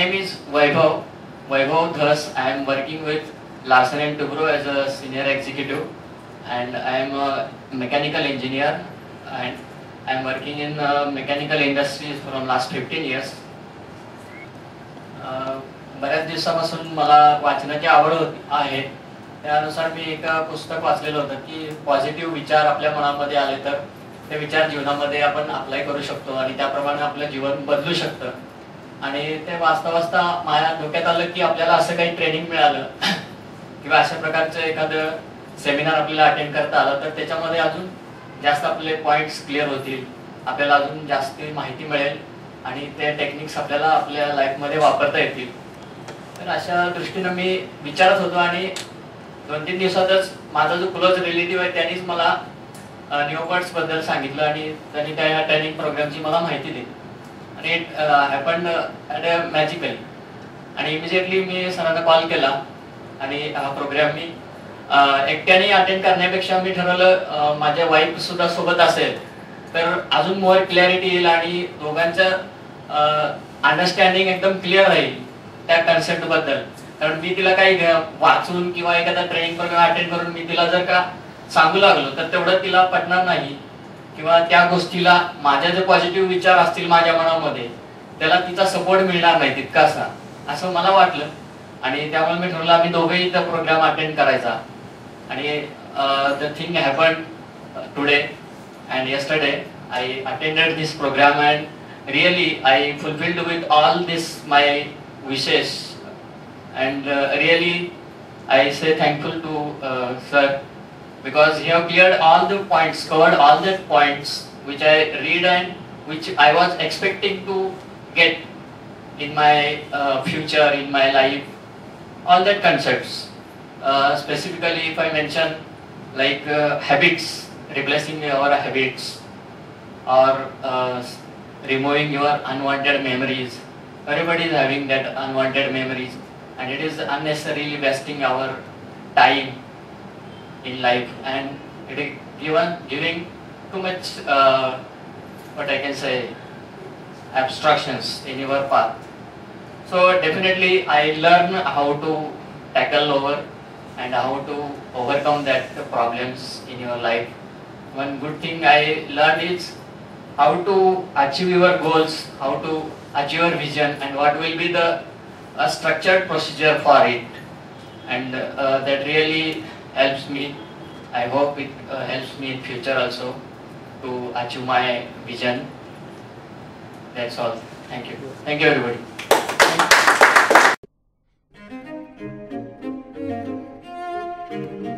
name is Vaibhav. Vaibhav Dhas. I am working with Larsen and Toubro as a senior executive, and I am a mechanical engineer, and I am working in mechanical industries from last 15 years. बऱ्याच दिवसापासून मला वाचनाची आवड आहे. त्यानुसार मी एक पुस्तक वाचलेलं होतं की पॉझिटिव्ह विचार आपल्या मनामध्ये आले तर ते विचार जीवनामध्ये आपण अप्लाय करू शकतो आणि त्याप्रमाणे आपलं जीवन बदलू शकतं. आणि ते वाचता वाचता माझ्या डोक्यात आलं की आपल्याला असं काही ट्रेनिंग मिळालं किंवा अशा प्रकारचं एखादं सेमिनार आपल्याला अटेंड करता आलं तर त्याच्यामध्ये अजून जास्त आपले पॉइंट्स क्लिअर होतील, आपल्याला अजून जास्त माहिती मिळेल आणि ते टेक्निक्स आपल्याला आपल्या लाईफमध्ये वापरता येतील. तर अशा दृष्टीनं मी विचारत होतो आणि 2-3 दिवसातच माझा जो क्लोज रिलेटिव्ह आहे त्यांनीच मला निओकॉर्ड्स बद्दल सांगितलं आणि त्यांनी त्या ट्रेनिंग प्रोग्रामची मला माहिती दिली. आणि it happened at a magically. आणि इमिजिएटली मी सरांना कॉल केला आणि हा प्रोग्राम मी एकट्याने अटेंड करण्यापेक्षा मी ठरवलं माझ्या वाईफ सुद्धा सोबत असेल तर अजून मोर क्लॅरिटी येईल आणि दोघांचं अंडरस्टँडिंग एकदम क्लिअर राहील त्या कन्सेप्ट बद्दल. कारण मी तिला काही वाचून किंवा एखादा ट्रेनिंग प्रोग्राम अटेंड करून मी तिला जर का सांगू लागलो तर तेवढं तिला पटणार नाही किंवा त्या गोष्टीला माझ्या जे पॉझिटिव्ह विचार असतील माझ्या मनामध्ये त्याला तिचा सपोर्ट मिळणार नाही तितकासा असं मला वाटलं. आणि त्यामुळे मी ठरवलं आम्ही दोघेही त्या प्रोग्राम अटेंड करायचा. आणि the thing happened today and yesterday I attended this program and really I fulfilled with all this my wishes and really I say thankful to sir because he have cleared all the points, covered all the points which I read and which I was expecting to get in my future, in my life, all that concepts. Specifically if I mention like habits, replacing your habits or removing your unwanted memories. Everybody is having that unwanted memories and it is unnecessarily wasting our time in life and it is giving too much what I can say abstractions in your path. So definitely I learn how to tackle over and how to overcome that problems in your life. One good thing I learned is how to achieve your goals, how to achieve your vision and what will be the structured procedure for it. And that really helps me. I hope it helps me in future also to achieve my vision. That's all. Thank you. Thank you everybody. Thank you.